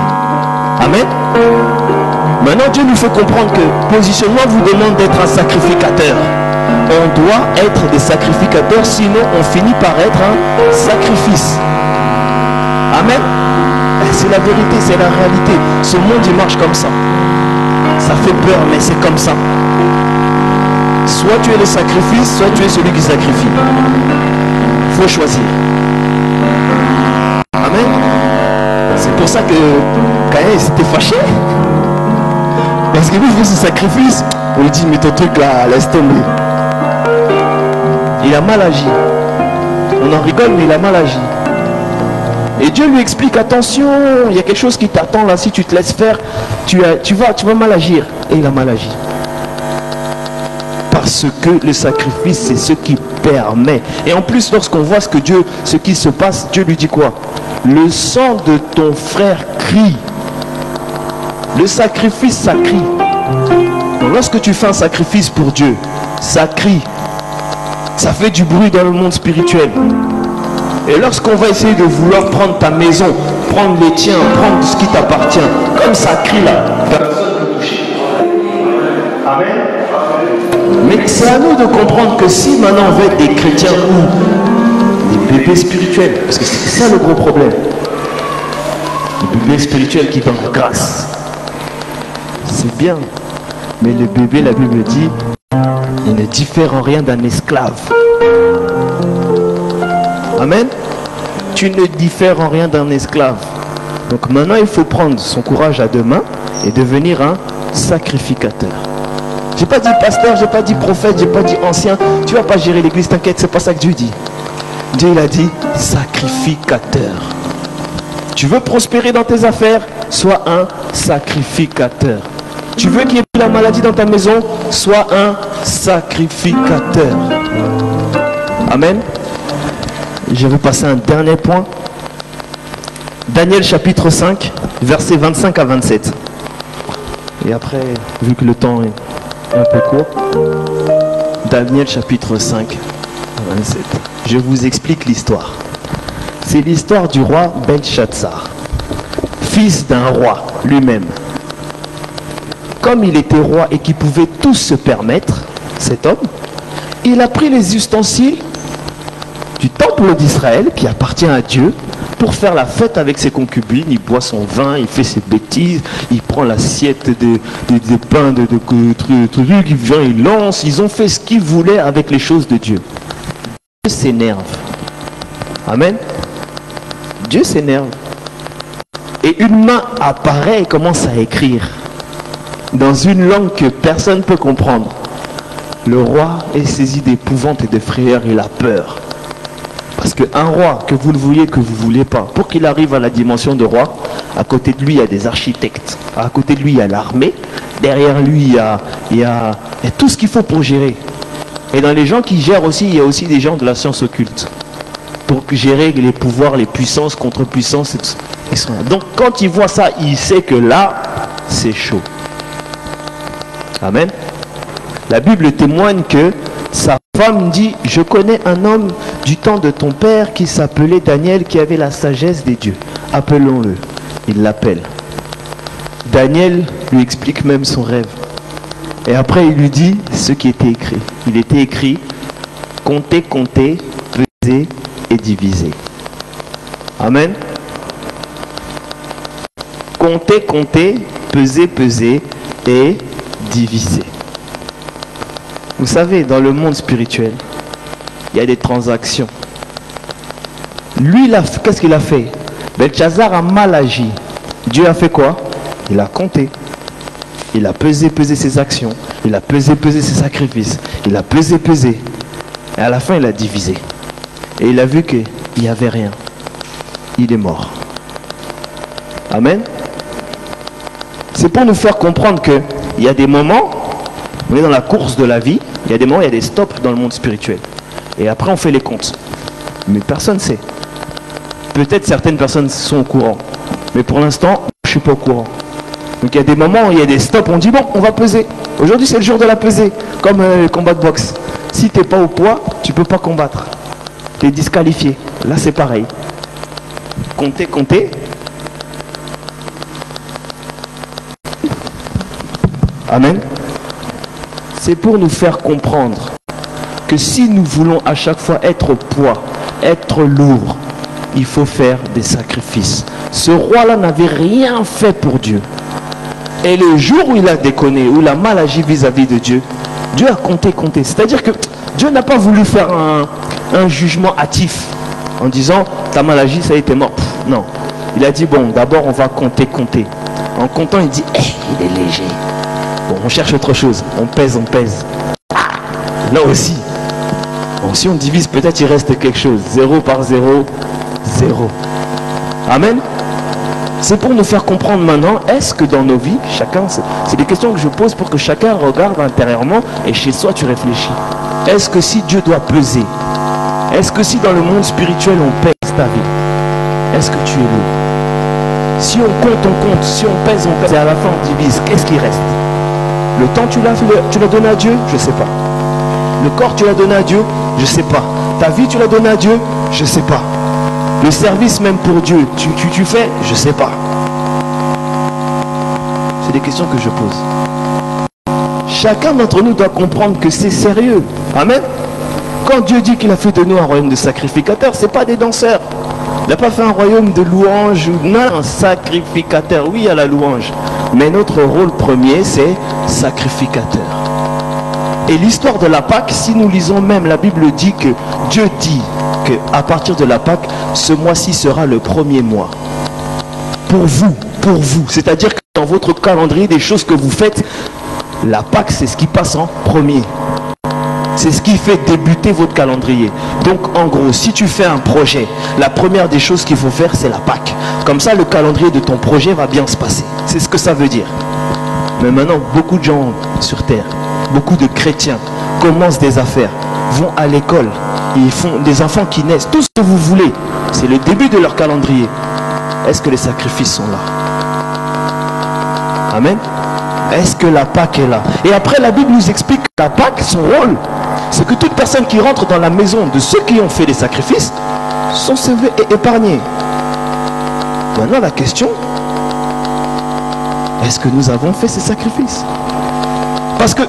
Amen. Maintenant, Dieu nous fait comprendre que positionnement vous demande d'être un sacrificateur. On doit être des sacrificateurs, sinon on finit par être un sacrifice. Amen. C'est la vérité, c'est la réalité. Ce monde, il marche comme ça. Ça fait peur, mais c'est comme ça. Soit tu es le sacrifice, soit tu es celui qui sacrifie. Il faut choisir. Amen. C'est pour ça que Caïn s'était fâché. Parce que lui, il fait ce sacrifice. On lui dit, mais ton truc là, laisse tomber. Il a mal agi. On en rigole, mais il a mal agi. Et Dieu lui explique, attention, il y a quelque chose qui t'attend là, si tu te laisses faire, tu vas mal agir. Et il a mal agi. Parce que le sacrifice, c'est ce qui permet. Et en plus, lorsqu'on voit ce qui se passe, Dieu lui dit quoi? Le sang de ton frère crie. Le sacrifice, ça crie. Donc lorsque tu fais un sacrifice pour Dieu, ça crie. Ça fait du bruit dans le monde spirituel. Et lorsqu'on va essayer de vouloir prendre ta maison, prendre les tiens, prendre ce qui t'appartient, comme ça crie là, personne ne peut toucher. Amen. Mais c'est à nous de comprendre que si maintenant on veut être des chrétiens ou des bébés spirituels, parce que c'est ça le gros problème, les bébés spirituels qui donnent la grâce, c'est bien, mais le bébé, la Bible dit, il ne diffère en rien d'un esclave. Amen. Tu ne diffères en rien d'un esclave. Donc maintenant, il faut prendre son courage à deux mains et devenir un sacrificateur. J'ai pas dit pasteur, j'ai pas dit prophète, j'ai pas dit ancien. Tu vas pas gérer l'église, t'inquiète, c'est pas ça que Dieu dit. Dieu, il a dit sacrificateur. Tu veux prospérer dans tes affaires, sois un sacrificateur. Tu veux qu'il y ait plus la maladie dans ta maison, sois un sacrificateur. Amen. Je vais passer un dernier point. Daniel chapitre 5, versets 25 à 27. Et après, vu que le temps est un peu court, Daniel chapitre 5, 27. Je vous explique l'histoire. C'est l'histoire du roi Belshazzar, fils d'un roi lui-même. Comme il était roi et qu'il pouvait tout se permettre, cet homme, il a pris les ustensiles du temple d'Israël qui appartient à Dieu pour faire la fête avec ses concubines. Il boit son vin, il fait ses bêtises, il prend l'assiette de pain, de trucs, il vient, il lance. Ils ont fait ce qu'ils voulaient avec les choses de Dieu. Dieu s'énerve. Amen. Dieu s'énerve. Et une main apparaît et commence à écrire dans une langue que personne ne peut comprendre. Le roi est saisi d'épouvante et de frayeur, il a peur. Parce qu'un roi, que vous le vouliez, que vous ne vouliez pas, pour qu'il arrive à la dimension de roi, à côté de lui, il y a des architectes. À côté de lui, il y a l'armée. Derrière lui, il y a tout ce qu'il faut pour gérer. Et dans les gens qui gèrent aussi, il y a aussi des gens de la science occulte. Pour gérer les pouvoirs, les puissances, contre-puissances. Donc quand il voit ça, il sait que là, c'est chaud. Amen. La Bible témoigne que sa femme dit, je connais un homme du temps de ton père qui s'appelait Daniel, qui avait la sagesse des dieux. Appelons-le. Il l'appelle. Daniel lui explique même son rêve. Et après, il lui dit ce qui était écrit. Il était écrit, compter, compter, peser et diviser. Amen. Compter, compter, peser, peser et diviser. Vous savez, dans le monde spirituel, il y a des transactions. Lui, qu'est-ce qu'il a fait? Belshazzar a mal agi. Dieu a fait quoi? Il a compté. Il a pesé ses actions. Il a pesé ses sacrifices. Il a pesé. Et à la fin, il a divisé. Et il a vu qu'il n'y avait rien. Il est mort. Amen. C'est pour nous faire comprendre qu'il y a des moments, on est dans la course de la vie, il y a des moments, il y a des stops dans le monde spirituel. Et après, on fait les comptes. Mais personne ne sait. Peut-être certaines personnes sont au courant. Mais pour l'instant, je ne suis pas au courant. Donc il y a des moments où il y a des stops, on dit bon, on va peser. Aujourd'hui, c'est le jour de la pesée. Comme le combat de boxe. Si tu n'es pas au poids, tu ne peux pas combattre. Tu es disqualifié. Là, c'est pareil. Comptez, comptez. Amen. C'est pour nous faire comprendre que si nous voulons à chaque fois être au poids, être lourd, il faut faire des sacrifices. Ce roi-là n'avait rien fait pour Dieu. Et le jour où il a déconné, où il a mal agi vis-à-vis de Dieu, Dieu a compté. C'est-à-dire que Dieu n'a pas voulu faire un jugement hâtif en disant t'as mal agi, ça y est, t'es mort. Non. Il a dit bon, d'abord on va compter. En comptant, il dit il est léger. Bon, on cherche autre chose. On pèse. Là aussi. Bon, si on divise, peut-être il reste quelque chose. 0 par 0, 0. Amen. C'est pour nous faire comprendre maintenant, est-ce que dans nos vies, chacun, c'est des questions que je pose pour que chacun regarde intérieurement et chez soi tu réfléchis. Est-ce que si Dieu doit peser, est-ce que si dans le monde spirituel on pèse ta vie, est-ce que tu es lourd? Si on compte, si on pèse, et à la fin on divise, qu'est-ce qui reste? Le temps tu l'as donné à Dieu? Je ne sais pas. Le corps tu l'as donné à Dieu? Je ne sais pas. Ta vie tu l'as donné à Dieu? Je ne sais pas. Le service même pour Dieu, tu fais? Je ne sais pas. C'est des questions que je pose. Chacun d'entre nous doit comprendre que c'est sérieux. Amen. Quand Dieu dit qu'il a fait de nous un royaume de sacrificateurs, ce n'est pas des danseurs. Il n'a pas fait un royaume de louanges. Non, un sacrificateur. Oui, à la louange. Mais notre rôle premier, c'est sacrificateur. Et l'histoire de la Pâque, si nous lisons même, la Bible dit que Dieu dit qu'à partir de la Pâque, ce mois-ci sera le premier mois. Pour vous. C'est-à-dire que dans votre calendrier, des choses que vous faites, la Pâque, c'est ce qui passe en premier. C'est ce qui fait débuter votre calendrier. Donc, en gros, si tu fais un projet, la première des choses qu'il faut faire, c'est la Pâque. Comme ça, le calendrier de ton projet va bien se passer. C'est ce que ça veut dire. Mais maintenant, beaucoup de gens sur Terre, beaucoup de chrétiens commencent des affaires, vont à l'école, ils font des enfants qui naissent, tout ce que vous voulez. C'est le début de leur calendrier. Est-ce que les sacrifices sont là? Amen. Est-ce que la Pâque est là? Et après, la Bible nous explique que la Pâque, son rôle, c'est que toute personne qui rentre dans la maison de ceux qui ont fait les sacrifices sont sauvés et épargnés. Maintenant, la question, est-ce que nous avons fait ces sacrifices? Parce que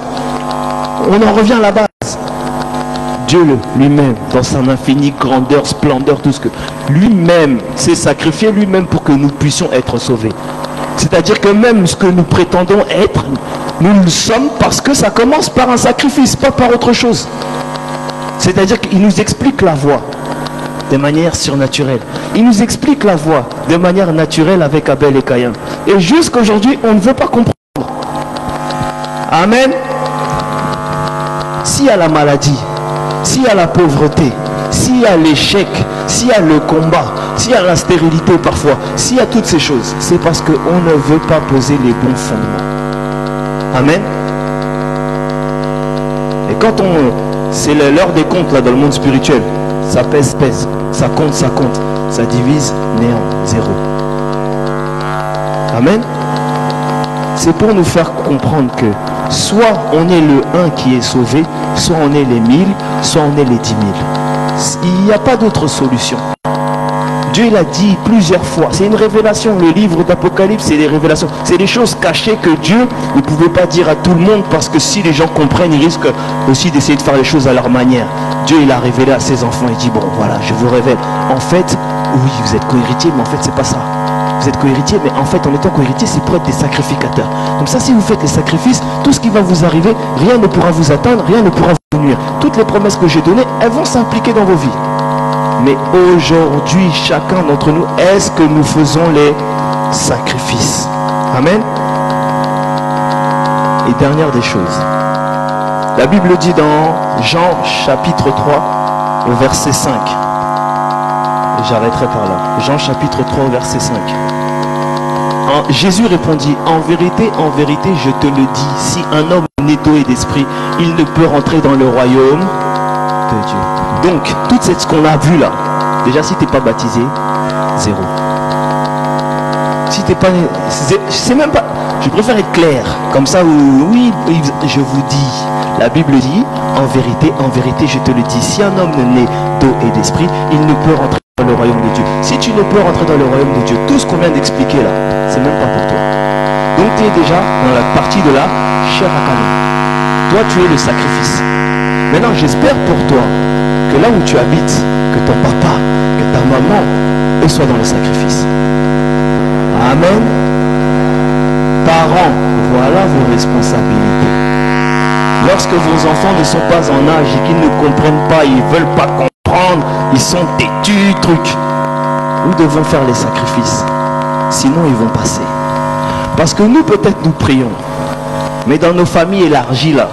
on en revient à la base. Dieu lui-même, dans son infinie grandeur, splendeur, tout ce que lui-même s'est sacrifié lui-même pour que nous puissions être sauvés. C'est-à-dire que même ce que nous prétendons être, nous le sommes parce que ça commence par un sacrifice, pas par autre chose. C'est-à-dire qu'il nous explique la voie de manière surnaturelle. Il nous explique la voie de manière naturelle avec Abel et Caïn. Et jusqu'à aujourd'hui, on ne veut pas comprendre. Amen. S'il y a la maladie, s'il y a la pauvreté, s'il y a l'échec, s'il y a le combat, s'il y a la stérilité parfois, s'il y a toutes ces choses, c'est parce qu'on ne veut pas poser les bons fondements. Amen. Et quand c'est l'heure des comptes là dans le monde spirituel, ça pèse, ça compte, ça divise, néant, zéro. Amen. C'est pour nous faire comprendre que soit on est le 1 qui est sauvé, soit on est les 1000, soit on est les 10 000. Il n'y a pas d'autre solution. Dieu l'a dit plusieurs fois. C'est une révélation. Le livre d'Apocalypse, c'est des révélations. C'est des choses cachées que Dieu ne pouvait pas dire à tout le monde parce que si les gens comprennent, ils risquent aussi d'essayer de faire les choses à leur manière. Dieu, il a révélé à ses enfants. Il dit, bon, voilà, je vous révèle. En fait, oui, vous êtes co-héritiers, mais en fait, c'est pas ça. Vous êtes co-héritiers, mais en fait, en étant co-héritiers, c'est pour être des sacrificateurs. Comme ça, si vous faites les sacrifices, tout ce qui va vous arriver, rien ne pourra vous atteindre, rien ne pourra vous nuire. Toutes les promesses que j'ai données, elles vont s'impliquer dans vos vies. Mais aujourd'hui, chacun d'entre nous, est-ce que nous faisons les sacrifices? Amen. Et dernière des choses, la Bible dit dans Jean chapitre 3, au verset 5. Et j'arrêterai par là. Jean chapitre 3, au verset 5. Jésus répondit, en vérité, je te le dis, si un homme n'est doué d'esprit, il ne peut rentrer dans le royaume de Dieu. Donc, tout ce qu'on a vu là, déjà si tu n'es pas baptisé, zéro. Si tu n'es pas... C'est même pas... Je préfère être clair, comme ça, oui, je vous dis, La Bible dit, en vérité, je te le dis, si un homme ne naît d'eau et d'esprit, il ne peut rentrer dans le royaume de Dieu. Si tu ne peux rentrer dans le royaume de Dieu, tout ce qu'on vient d'expliquer là, c'est même pas pour toi. Donc tu es déjà dans la partie de la chair à canon. Toi, tu es le sacrifice. Maintenant, j'espère pour toi que là où tu habites, que ton papa, que ta maman, eux soient dans le sacrifice. Amen. Parents, voilà vos responsabilités. Lorsque vos enfants ne sont pas en âge et qu'ils ne comprennent pas, ils ne veulent pas comprendre, ils sont têtus, trucs. Nous devons faire les sacrifices. Sinon, ils vont passer. Parce que nous, peut-être, nous prions. Mais dans nos familles élargies, là,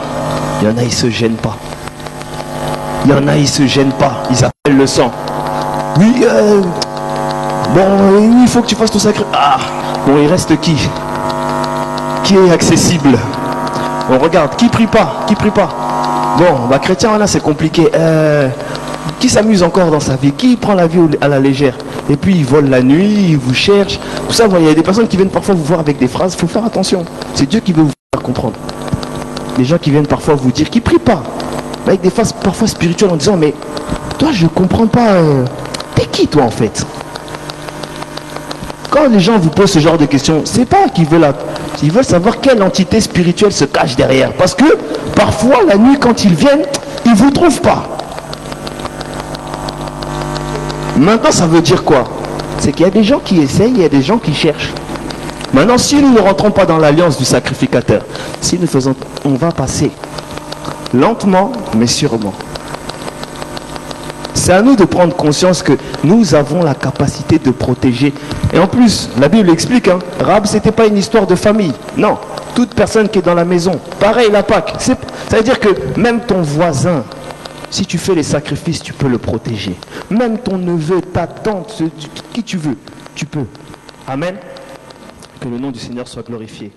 il y en a, ils ne se gênent pas. Il y en a, ils ne se gênent pas. Ils appellent le sang. Oui, bon, il faut que tu fasses ton sacrifice. Ah, bon, il reste qui? Qui est accessible? On regarde, qui prie pas? Qui prie pas? Bon, bah chrétien, là, c'est compliqué. Qui s'amuse encore dans sa vie? Qui prend la vie à la légère? Et puis, ils volent la nuit, ils vous cherchent. Tout ça, il y a des personnes qui viennent parfois vous voir avec des phrases. Il faut faire attention. C'est Dieu qui veut vous faire comprendre. Des gens qui viennent parfois vous dire, qui ne prient pas. Avec des phrases parfois spirituelles en disant, mais toi, je ne comprends pas. T'es qui, toi, en fait? Quand les gens vous posent ce genre de questions, c'est pas qu'ils veulent, ils veulent savoir quelle entité spirituelle se cache derrière. Parce que parfois, la nuit, quand ils viennent, ils ne vous trouvent pas. Maintenant, ça veut dire quoi? C'est qu'il y a des gens qui essayent, il y a des gens qui cherchent. Maintenant, si nous ne rentrons pas dans l'alliance du sacrificateur, si nous faisons, on va passer lentement, mais sûrement. C'est à nous de prendre conscience que nous avons la capacité de protéger. Et en plus, la Bible explique, hein, Rahab, ce n'était pas une histoire de famille. Non, toute personne qui est dans la maison. Pareil, la Pâque. Ça veut dire que même ton voisin, si tu fais les sacrifices, tu peux le protéger. Même ton neveu, ta tante, qui tu veux, tu peux. Amen. Que le nom du Seigneur soit glorifié.